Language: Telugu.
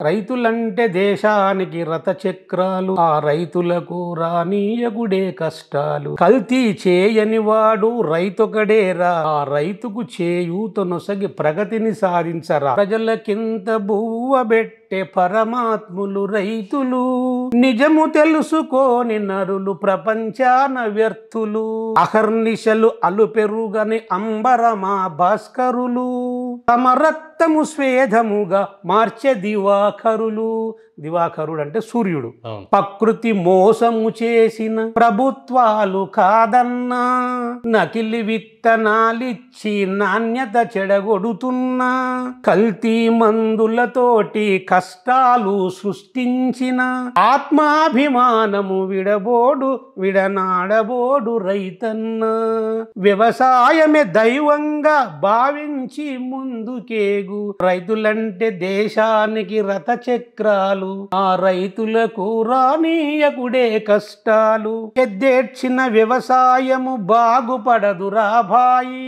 రైతులంటే దేశానికి రథచక్రాలు, ఆ రైతులకు రానీయగుడే కష్టాలు. కల్తీ చేయని వాడు రైతొకడేరా, ఆ రైతుకు చేయూతనొసగి ప్రగతిని సాధించరా. ప్రజలకింత బువ్వబెట్టే పరమాత్ములు రైతులు, నిజము తెలుసుకోని నరులు ప్రపంచాన వ్యర్థులు. అహర్నిశలు అలుపెరుగని అంబరమా భాస్కరులు, తమ రక్తము స్వేదముగా మార్చె దివాకరులు. దివాకరుడు అంటే సూర్యుడు. ప్రకృతి మోసము చేసిన ప్రభుత్వాలు కాదన్నా, నకిలి విత్తనాలిచ్చి నాణ్యత చెడగొడుతున్నా, కల్తీ మందులతోటి కష్టాలు సృష్టించిన ఆత్మాభిమానము విడనాడబోడు రైతన్న. వ్యవసాయమే దైవంగా భావించి ముందుకేగు, రైతులంటే దేశానికి రథచక్రాలు, ఆ రైతులకు రానీయకుడే కష్టాలు. ఎద్దేడ్చిన వ్యవసాయము బాగుపడదురా భాయి.